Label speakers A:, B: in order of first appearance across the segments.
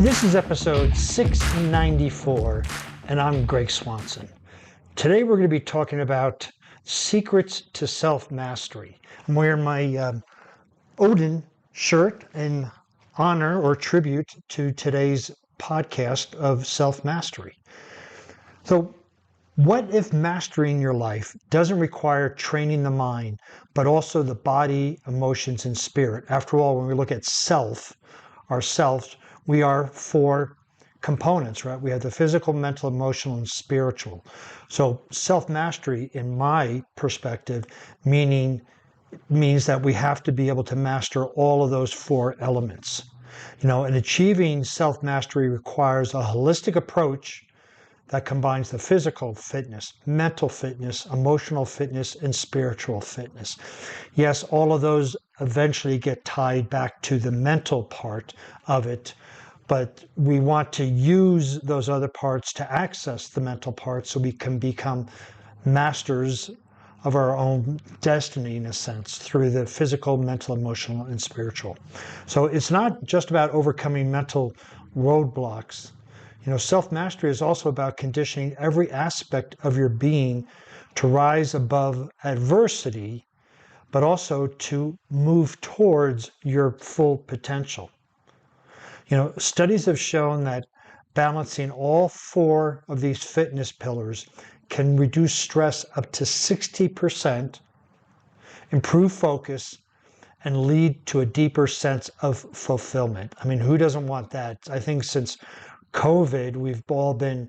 A: This is episode 694, and I'm Greg Swanson. Today we're going to be talking about secrets to self-mastery. I'm wearing my Odin shirt in honor or tribute to today's podcast of self-mastery. So, what if mastering your life doesn't require training the mind, but also the body, emotions, and spirit? After all, when we look at ourselves, we are four components, right? We have the physical, mental, emotional, and spiritual. So self-mastery, in my perspective, means that we have to be able to master all of those four elements. And achieving self-mastery requires a holistic approach that combines the physical fitness, mental fitness, emotional fitness, and spiritual fitness. Yes, all of those eventually get tied back to the mental part of it, but we want to use those other parts to access the mental part so we can become masters of our own destiny, in a sense, through the physical, mental, emotional, and spiritual. So it's not just about overcoming mental roadblocks. Self-mastery is also about conditioning every aspect of your being to rise above adversity, but also to move towards your full potential. Studies have shown that balancing all four of these fitness pillars can reduce stress up to 60%, improve focus, and lead to a deeper sense of fulfillment. I mean, who doesn't want that? I think since COVID, we've all been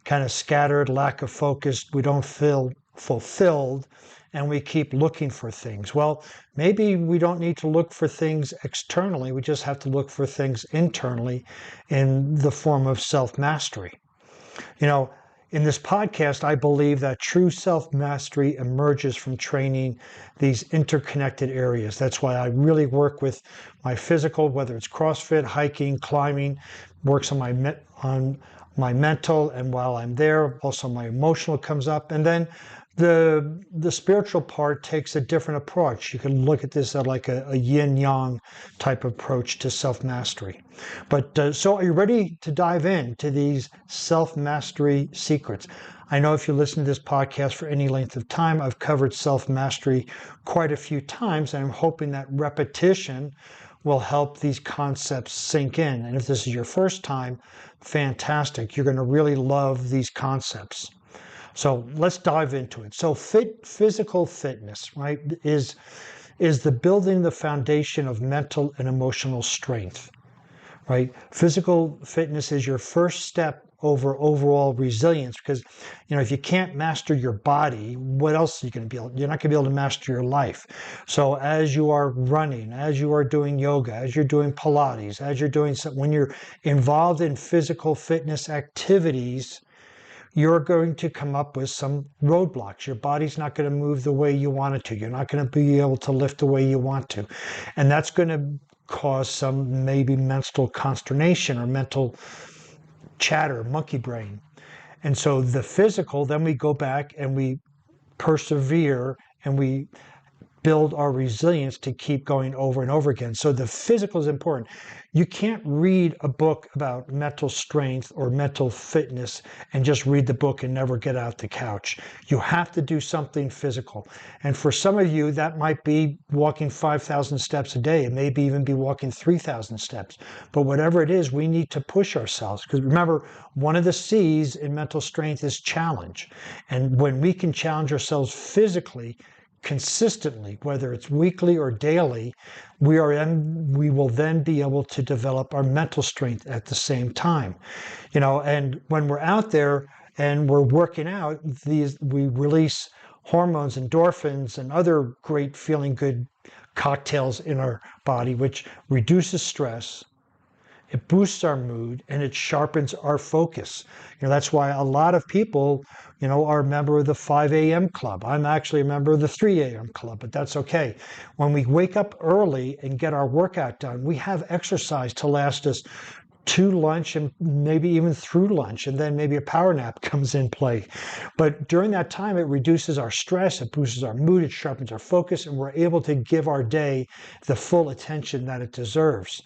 A: kind of scattered, lack of focus. We don't feel fulfilled, and we keep looking for things. Well, maybe we don't need to look for things externally. We just have to look for things internally in the form of self-mastery. In this podcast, I believe that true self-mastery emerges from training these interconnected areas. That's why I really work with my physical, whether it's CrossFit, hiking, climbing, works on my mental, and while I'm there, also my emotional comes up. And then the spiritual part takes a different approach. You can look at this as like a yin-yang type approach to self-mastery. But so are you ready to dive into these self-mastery secrets? I know if you listen to this podcast for any length of time, I've covered self-mastery quite a few times, and I'm hoping that repetition will help these concepts sink in. And if this is your first time, fantastic. You're going to really love these concepts. So let's dive into it. So physical fitness, right, is the building the foundation of mental and emotional strength, right? Physical fitness is your first step over overall resilience, because if you can't master your body, what else are you going to be able? You're not going to be able to master your life. So as you are running, as you are doing yoga, as you're doing Pilates, as you're doing when you're involved in physical fitness activities, you're going to come up with some roadblocks. Your body's not going to move the way you want it to. You're not going to be able to lift the way you want to. And that's going to cause some maybe mental consternation or mental chatter, monkey brain. And so the physical, then we go back and we persevere and we build our resilience to keep going over and over again. So the physical is important. You can't read a book about mental strength or mental fitness and just read the book and never get out the couch. You have to do something physical. And for some of you, that might be walking 5,000 steps a day. It may be even be walking 3,000 steps. But whatever it is, we need to push ourselves. Because remember, one of the C's in mental strength is challenge. And when we can challenge ourselves physically, consistently, whether it's weekly or daily, we will then be able to develop our mental strength at the same time. And when we're out there and we're working out, we release hormones, endorphins, and other great feeling good cocktails in our body, which reduces stress. It boosts our mood, and it sharpens our focus. That's why a lot of people, are a member of the 5 a.m. club. I'm actually a member of the 3 a.m. club, but that's okay. When we wake up early and get our workout done, we have exercise to last us to lunch and maybe even through lunch, and then maybe a power nap comes in play. But during that time, it reduces our stress, it boosts our mood, it sharpens our focus, and we're able to give our day the full attention that it deserves.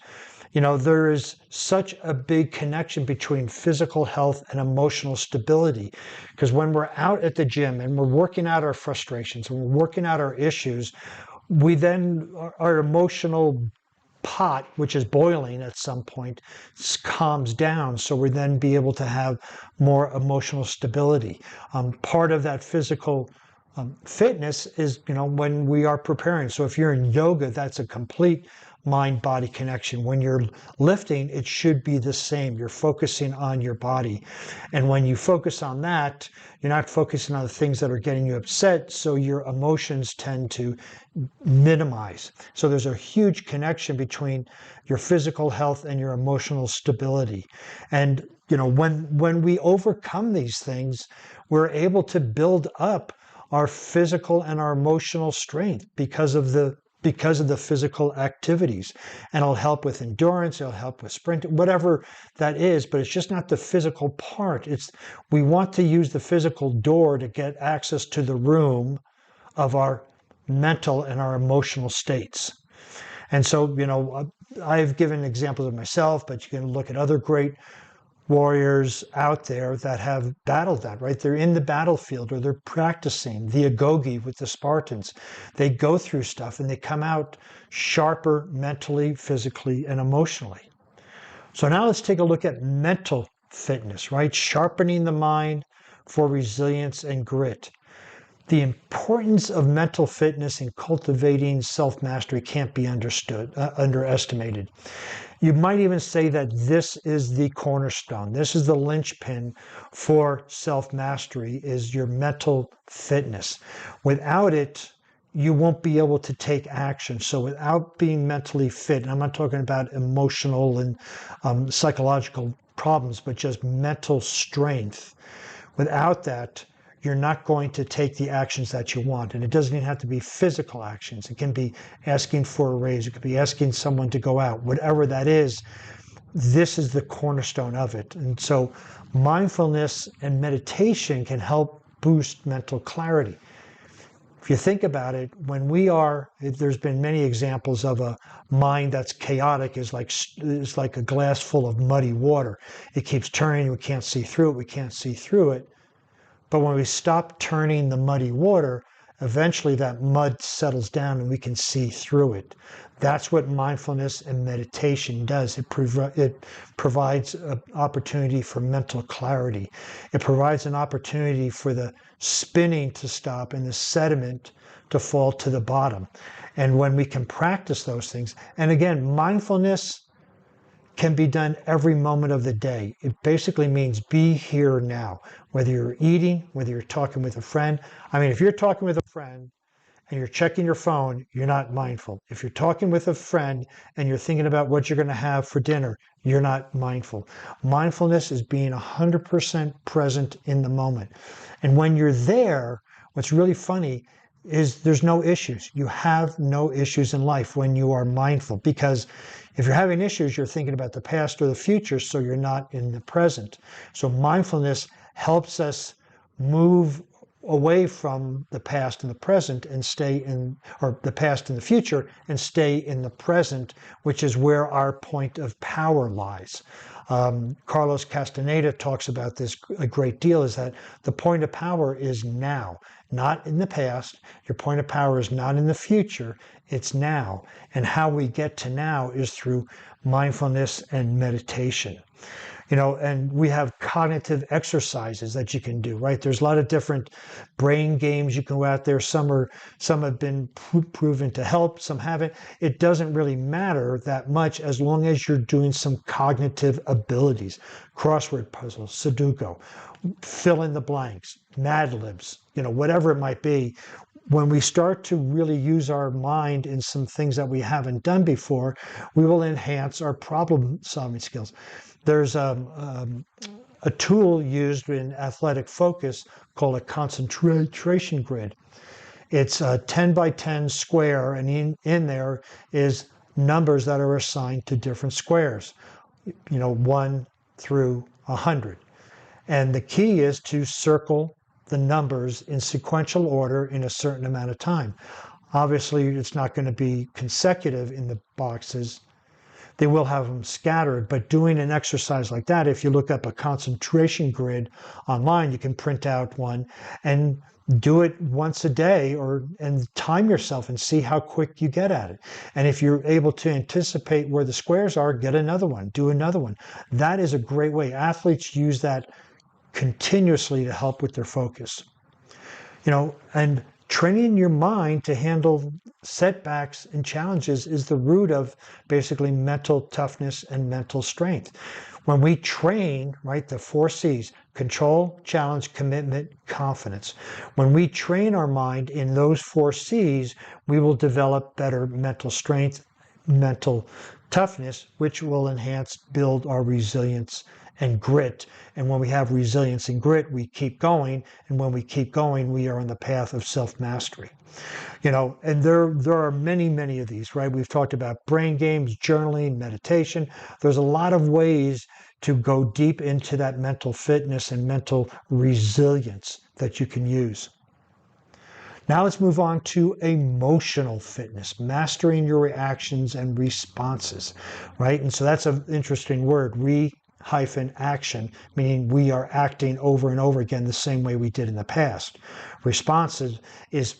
A: There is such a big connection between physical health and emotional stability. Because when we're out at the gym and we're working out our frustrations and we're working out our issues, we then, our emotional pot, which is boiling at some point, calms down. So we then be able to have more emotional stability. Part of that physical fitness is, when we are preparing. So if you're in yoga, that's a complete mind-body connection. When you're lifting, it should be the same. You're focusing on your body. And when you focus on that, you're not focusing on the things that are getting you upset, so your emotions tend to minimize. So there's a huge connection between your physical health and your emotional stability. And when we overcome these things, we're able to build up our physical and our emotional strength because of the physical activities. And it'll help with endurance, it'll help with sprint, whatever that is, but it's just not the physical part. We want to use the physical door to get access to the room of our mental and our emotional states. And so, I've given examples of myself, but you can look at other great warriors out there that have battled that, right? They're in the battlefield or they're practicing the agoge with the Spartans. They go through stuff and they come out sharper mentally, physically, and emotionally. So now let's take a look at mental fitness, right? Sharpening the mind for resilience and grit. The importance of mental fitness in cultivating self-mastery can't be underestimated. You might even say that this is the cornerstone. This is the linchpin for self-mastery, is your mental fitness. Without it, you won't be able to take action. So without being mentally fit, and I'm not talking about emotional and psychological problems, but just mental strength, without that, you're not going to take the actions that you want. And it doesn't even have to be physical actions. It can be asking for a raise. It could be asking someone to go out. Whatever that is, this is the cornerstone of it. And so mindfulness and meditation can help boost mental clarity. If you think about it, there's been many examples of a mind that's chaotic is like a glass full of muddy water. It keeps turning, we can't see through it. But when we stop turning the muddy water, eventually that mud settles down and we can see through it. That's what mindfulness and meditation does. It provides an opportunity for mental clarity. It provides an opportunity for the spinning to stop and the sediment to fall to the bottom. And when we can practice those things, and again, mindfulness can be done every moment of the day. It basically means be here now, whether you're eating, whether you're talking with a friend. I mean, if you're talking with a friend and you're checking your phone, you're not mindful. If you're talking with a friend and you're thinking about what you're going to have for dinner, you're not mindful. Mindfulness is being 100% present in the moment. And when you're there, what's really funny is there's no issues. You have no issues in life when you are mindful, because if you're having issues, you're thinking about the past or the future, so you're not in the present. So mindfulness helps us move away from the past and the present and or the past and the future and stay in the present, which is where our point of power lies. Carlos Castaneda talks about this a great deal, is that the point of power is now, not in the past. Your point of power is not in the future, it's now. And how we get to now is through mindfulness and meditation. And we have cognitive exercises that you can do, right? There's a lot of different brain games you can go out there. Some have been proven to help, some haven't. It doesn't really matter that much as long as you're doing some cognitive abilities. Crossword puzzles, Sudoku, fill in the blanks, Mad Libs, whatever it might be. When we start to really use our mind in some things that we haven't done before, we will enhance our problem-solving skills. There's a tool used in athletic focus called a concentration grid. It's a 10 by 10 square, and in there is numbers that are assigned to different squares, 1 through 100. And the key is to circle the numbers in sequential order in a certain amount of time. Obviously, it's not going to be consecutive in the boxes, they will have them scattered. But doing an exercise like that, if you look up a concentration grid online, you can print out one and do it once a day and time yourself and see how quick you get at it. And if you're able to anticipate where the squares are, get another one, do another one. That is a great way. Athletes use that continuously to help with their focus. And training your mind to handle setbacks and challenges is the root of basically mental toughness and mental strength. When we train, right, the 4 C's, control, challenge, commitment, confidence. When we train our mind in those 4 C's, we will develop better mental strength, mental toughness, which will build our resilience and grit. And when we have resilience and grit, we keep going. And when we keep going, we are on the path of self-mastery. And there are many, many of these, right? We've talked about brain games, journaling, meditation. There's a lot of ways to go deep into that mental fitness and mental resilience that you can use. Now let's move on to emotional fitness, mastering your reactions and responses, right? And so that's an interesting word, action, meaning we are acting over and over again the same way we did in the past. Responses is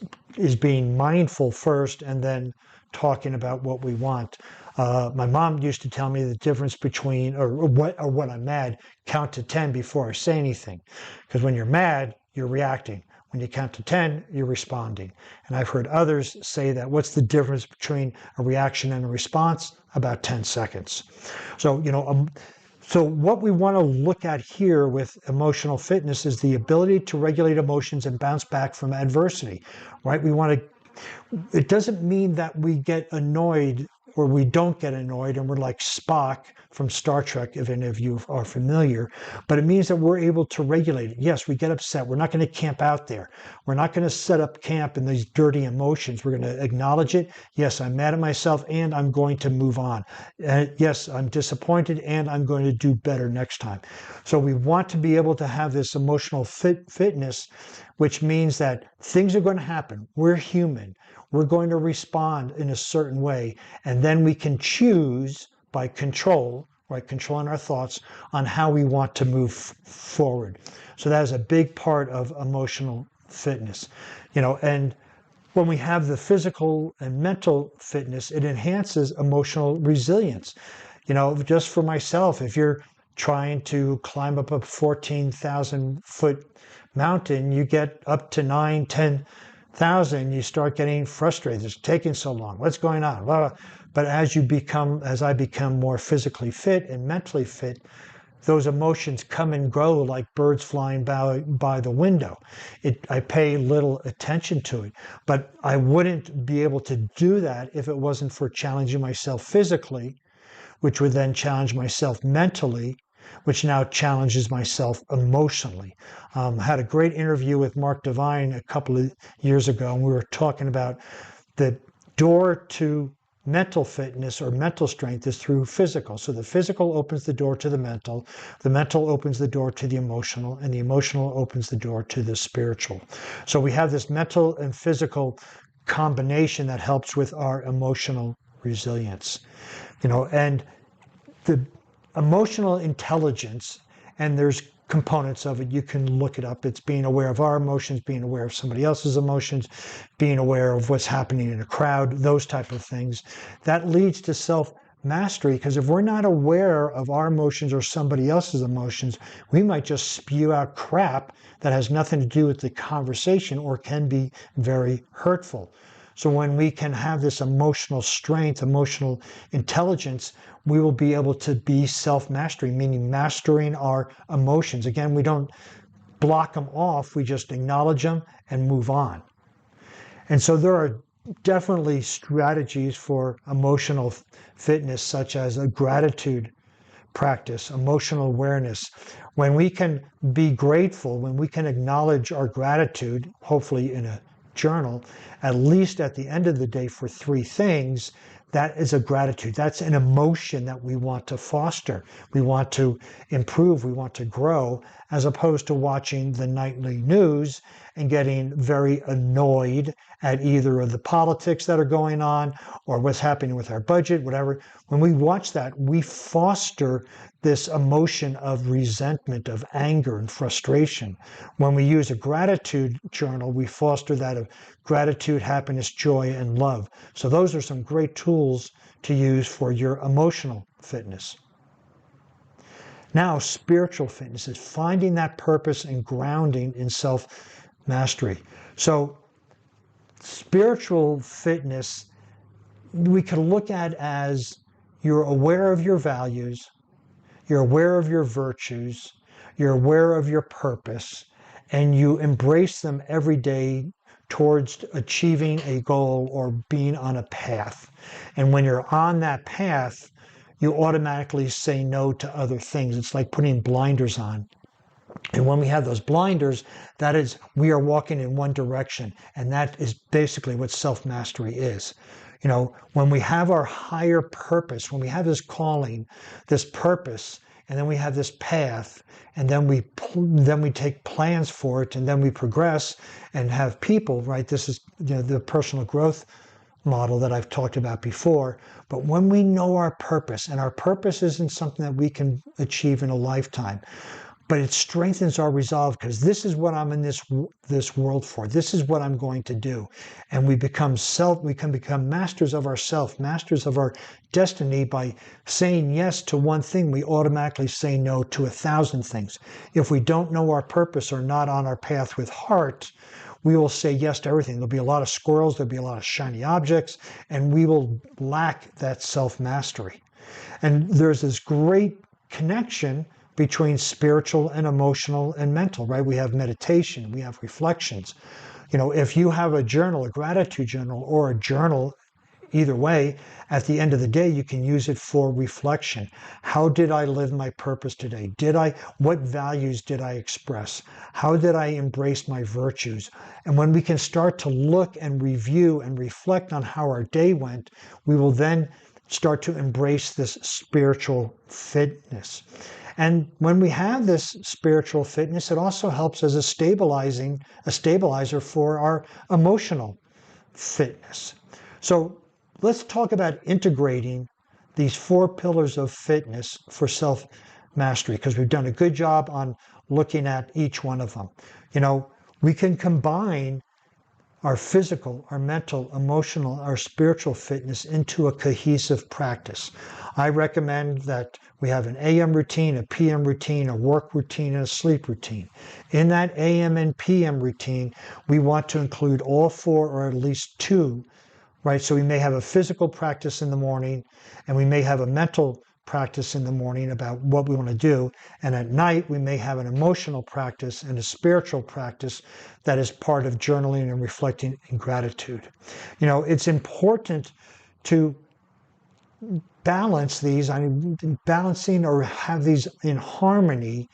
A: being mindful first and then talking about what we want. My mom used to tell me the difference between, or when I'm mad, count to 10 before I say anything. Because when you're mad, you're reacting. When you count to 10, you're responding. And I've heard others say that what's the difference between a reaction and a response? About 10 seconds. So, so what we want to look at here with emotional fitness is the ability to regulate emotions and bounce back from adversity, right? It doesn't mean that we get annoyed or we don't get annoyed and we're like Spock from Star Trek, if any of you are familiar, but it means that we're able to regulate it. Yes, we get upset. We're not going to camp out there. We're not going to set up camp in these dirty emotions. We're going to acknowledge it. Yes, I'm mad at myself and I'm going to move on. Yes, I'm disappointed and I'm going to do better next time. So we want to be able to have this emotional fitness, which means that things are going to happen. We're human. We're going to respond in a certain way. And then we can choose by controlling our thoughts on how we want to move forward. So that is a big part of emotional fitness. And when we have the physical and mental fitness, it enhances emotional resilience. Just for myself, if you're trying to climb up a 14,000 foot mountain, you get up to 9, 10,000, you start getting frustrated. It's taking so long. What's going on? Blah, blah. But as I become more physically fit and mentally fit, those emotions come and go like birds flying by the window. I pay little attention to it, but I wouldn't be able to do that if it wasn't for challenging myself physically, which would then challenge myself mentally, which now challenges myself emotionally. Had a great interview with Mark Devine a couple of years ago, and we were talking about the door to mental fitness or mental strength is through physical. So the physical opens the door to the mental opens the door to the emotional, and the emotional opens the door to the spiritual. So we have this mental and physical combination that helps with our emotional resilience. And the emotional intelligence, and there's components of it. You can look it up. It's being aware of our emotions, being aware of somebody else's emotions, being aware of what's happening in a crowd, those type of things. That leads to self-mastery, because if we're not aware of our emotions or somebody else's emotions, we might just spew out crap that has nothing to do with the conversation or can be very hurtful. So when we can have this emotional strength, emotional intelligence, we will be able to be self-mastery, meaning mastering our emotions. Again, we don't block them off, we just acknowledge them and move on. And so there are definitely strategies for emotional fitness, such as a gratitude practice, emotional awareness. When we can be grateful, when we can acknowledge our gratitude, hopefully in a journal, at least at the end of the day for 3 things, that is a gratitude. That's an emotion that we want to foster. We want to improve. We want to grow, as opposed to watching the nightly news and getting very annoyed at either of the politics that are going on or what's happening with our budget, whatever. When we watch that, we foster this emotion of resentment, of anger and frustration. When we use a gratitude journal, we foster that of gratitude, happiness, joy, and love. So those are some great tools to use for your emotional fitness. Now, spiritual fitness is finding that purpose and grounding in self-mastery. So spiritual fitness, we could look at as you're aware of your values, you're aware of your virtues, you're aware of your purpose, and you embrace them every day towards achieving a goal or being on a path. And when you're on that path, you automatically say no to other things. It's like putting blinders on. And when we have those blinders, that is, we are walking in one direction. And that is basically what self-mastery is. You know, when we have our higher purpose, when we have this calling, this purpose, and then we have this path, and then we take plans for it, and then we progress and have people, right? This is, you know, the personal growth model that I've talked about before. But when we know our purpose, and our purpose isn't something that we can achieve in a lifetime, but it strengthens our resolve, because this is what I'm in this world for. This is what I'm going to do. And we can become masters of ourself, masters of our destiny. By saying yes to one thing, we automatically say no to 1,000 things. If we don't know our purpose or not on our path with heart, we will say yes to everything. There'll be a lot of squirrels, there'll be a lot of shiny objects, and we will lack that self-mastery. And there's this great connection between spiritual and emotional and mental, right? We have meditation, we have reflections. You know, if you have a journal, a gratitude journal, or a journal, either way, at the end of the day, you can use it for reflection. How did I live my purpose today? What values did I express? How did I embrace my virtues? And when we can start to look and review and reflect on how our day went, we will then start to embrace this spiritual fitness. And when we have this spiritual fitness, it also helps as a stabilizer for our emotional fitness. So let's talk about integrating these 4 pillars of fitness for self-mastery, because we've done a good job on looking at each one of them. You know, we can combine our physical, our mental, emotional, our spiritual fitness into a cohesive practice. I recommend that we have an AM routine, a PM routine, a work routine, and a sleep routine. In that AM and PM routine, we want to include all 4 or at least 2, right? So we may have a physical practice in the morning, and we may have a mental practice in the morning about what we want to do. And at night, we may have an emotional practice and a spiritual practice that is part of journaling and reflecting in gratitude. You know, it's important to balance these, balancing or have these in harmony,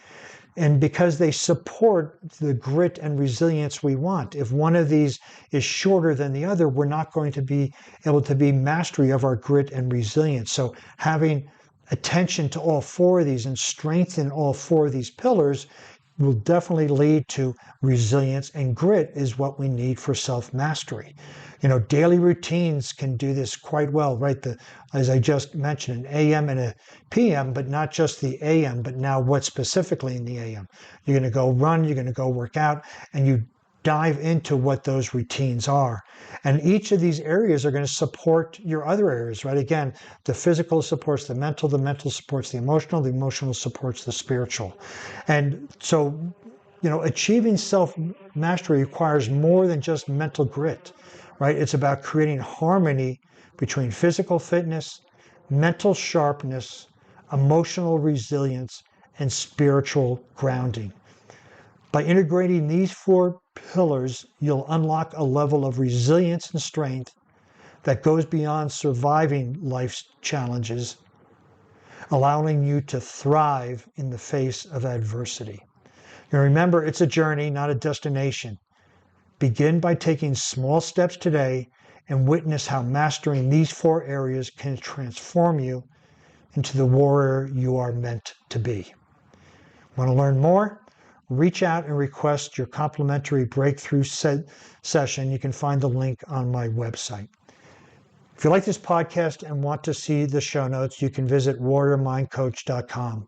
A: and because they support the grit and resilience we want. If one of these is shorter than the other, we're not going to be able to be mastery of our grit and resilience. So having attention to all 4 of these and strengthen all 4 of these pillars will definitely lead to resilience, and grit is what we need for self-mastery. You know, daily routines can do this quite well, right? As I just mentioned, an AM and a PM, but not just the AM, but now what specifically in the AM. You're going to go run, you're going to go work out, and you dive into what those routines are. And each of these areas are going to support your other areas, right? Again, the physical supports the mental supports the emotional supports the spiritual. And so, you know, achieving self-mastery requires more than just mental grit, right? It's about creating harmony between physical fitness, mental sharpness, emotional resilience, and spiritual grounding. By integrating these 4 pillars, you'll unlock a level of resilience and strength that goes beyond surviving life's challenges, allowing you to thrive in the face of adversity. Now remember, it's a journey, not a destination. Begin by taking small steps today and witness how mastering these 4 areas can transform you into the warrior you are meant to be. Want to learn more? reach out and request your complimentary breakthrough session. You can find the link on my website. If you like this podcast and want to see the show notes, you can visit warriormindcoach.com.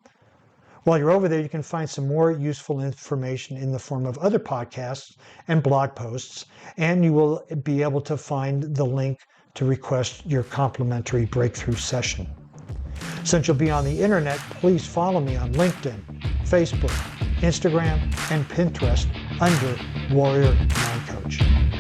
A: While you're over there, you can find some more useful information in the form of other podcasts and blog posts, and you will be able to find the link to request your complimentary breakthrough session. Since you'll be on the internet, please follow me on LinkedIn, Facebook, Instagram, and Pinterest under Warrior Mind Coach.